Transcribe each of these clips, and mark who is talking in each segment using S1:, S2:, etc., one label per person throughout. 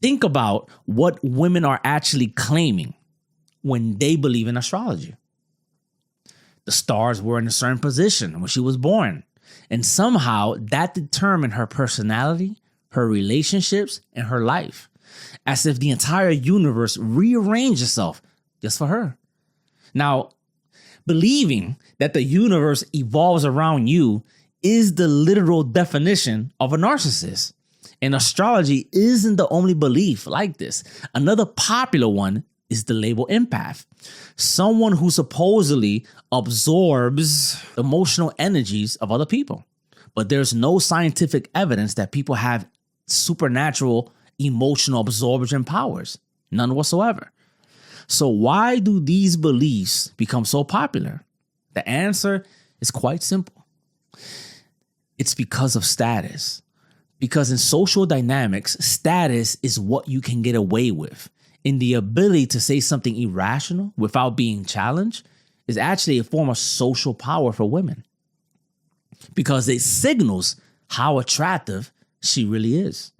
S1: Think about what women are actually claiming when they believe in astrology. The stars were in a certain position when she was born, and somehow that determined her personality, her relationships, and her life, as if the entire universe rearranged itself just for her. Now, believing that the universe evolves around you is the literal definition of a narcissist. And astrology isn't the only belief like this. Another popular one is the label empath, someone who supposedly absorbs emotional energies of other people. But there's no scientific evidence that people have supernatural emotional absorption powers, none whatsoever. So why do these beliefs become so popular? The answer is quite simple. It's because of status. Because in social dynamics, status is what you can get away with. And the ability to say something irrational without being challenged is actually a form of social power for women. Because it signals how attractive she really is.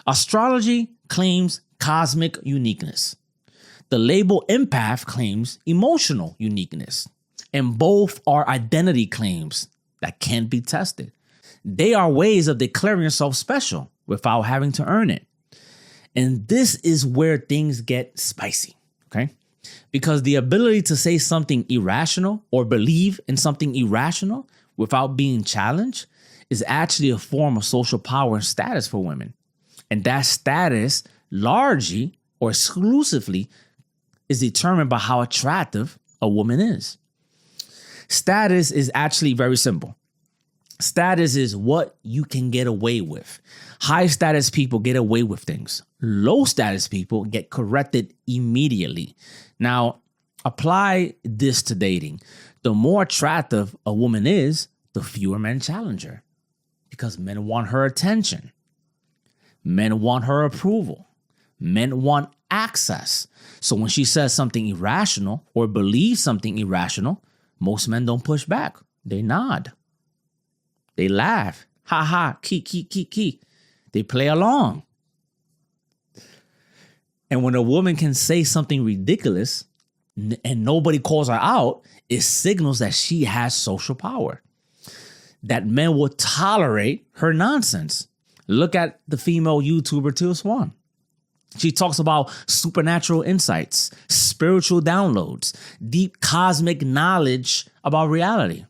S1: Astrology claims cosmic uniqueness. The label empath claims emotional uniqueness. And both are identity claims that can't be tested. They are ways of declaring yourself special without having to earn it. And this is where things get spicy, okay? Because the ability to say something irrational or believe in something irrational without being challenged is actually a form of social power and status for women. And that status largely or exclusively is determined by how attractive a woman is. Status is actually very simple. Status is what you can get away with. High status people get away with things. Low status people get corrected immediately. Now, apply this to dating. The more attractive a woman is, the fewer men challenge her. Because men want her attention. Men want her approval. Men want access. So when she says something irrational or believes something irrational, most men don't push back. They nod. They laugh. Ha ha, key. They play along. And when a woman can say something ridiculous and nobody calls her out, it signals that she has social power. That men will tolerate her nonsense. Look at the female YouTuber Teal Swan. She talks about supernatural insights, spiritual downloads, deep cosmic knowledge about reality.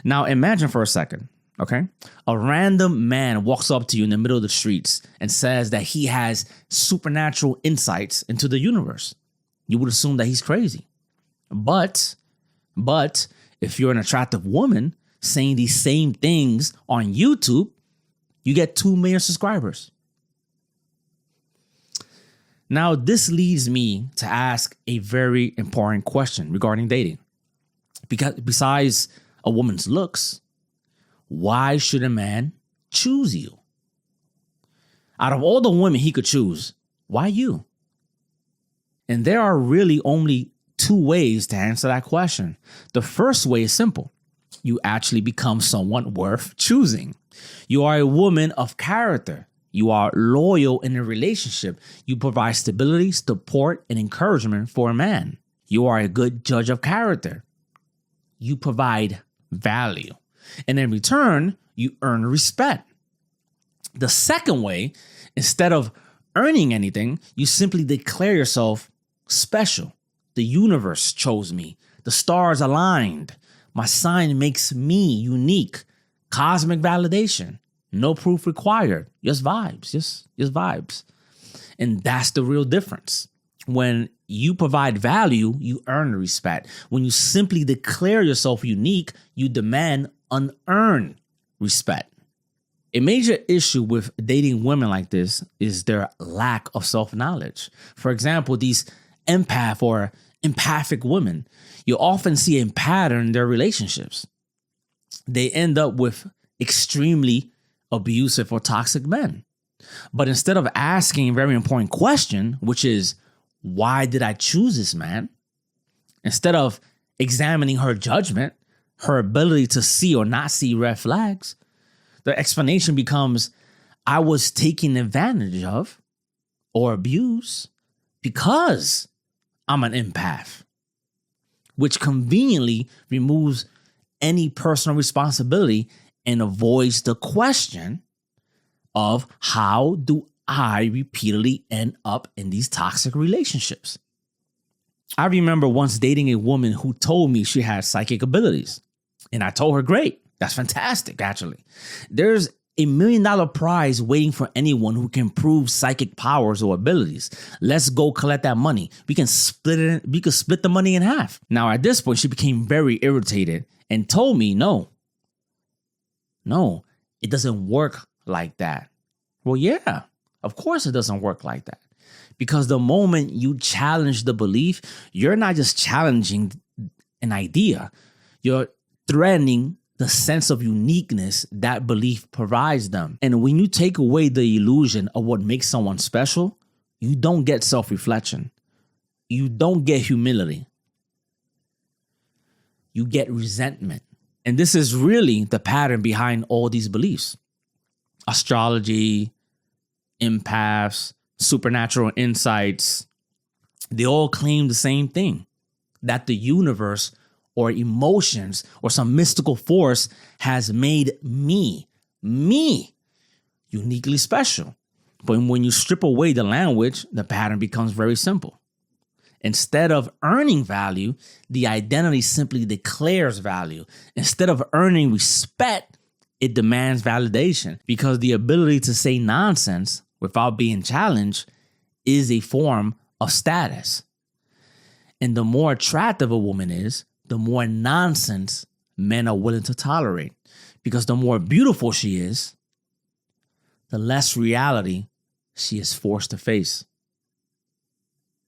S1: Now imagine for a second, okay? A random man walks up to you in the middle of the streets and says that he has supernatural insights into the universe. You would assume that he's crazy. But if you're an attractive woman saying these same things on YouTube, you get 2 million subscribers. Now, this leads me to ask a very important question regarding dating. Because besides a woman's looks, why should a man choose you? Out of all the women he could choose, why you? And there are really only 2 ways to answer that question. The first way is simple. You actually become someone worth choosing. You are a woman of character. You are loyal in a relationship. You provide stability, support, and encouragement for a man. You are a good judge of character. You provide value. And in return, you earn respect. The second way, instead of earning anything, you simply declare yourself special. The universe chose me. The stars aligned. My sign makes me unique. Cosmic validation. No proof required. Just vibes. Just vibes. And that's the real difference. When you provide value, you earn respect. When you simply declare yourself unique, you demand unearned respect. A major issue with dating women like this is their lack of self-knowledge. For example, these empath or empathic women, you often see a pattern in their relationships. They end up with extremely abusive or toxic men. But instead of asking a very important question, which is, why did I choose this man? Instead of examining her judgment, her ability to see or not see red flags, the explanation becomes, I was taken advantage of, or abuse because I'm an empath, which conveniently removes any personal responsibility and avoids the question of how do I repeatedly end up in these toxic relationships. I remember once dating a woman who told me she had psychic abilities. And I told her, great, that's fantastic, actually. There's $1 million prize waiting for anyone who can prove psychic powers or abilities. Let's go collect that money. We can split the money in half. Now, at this point, she became very irritated and told me, no, it doesn't work like that. Well, yeah, of course it doesn't work like that. Because the moment you challenge the belief, you're not just challenging an idea, you're threatening the sense of uniqueness that belief provides them. And when you take away the illusion of what makes someone special, you don't get self-reflection. You don't get humility. You get resentment. And this is really the pattern behind all these beliefs. Astrology, empaths, supernatural insights, they all claim the same thing, that the universe or emotions or some mystical force has made me uniquely special. But when you strip away the language, the pattern becomes very simple. Instead of earning value, the identity simply declares value. Instead of earning respect, it demands validation, because the ability to say nonsense without being challenged is a form of status. And the more attractive a woman is, the more nonsense men are willing to tolerate. Because the more beautiful she is, the less reality she is forced to face.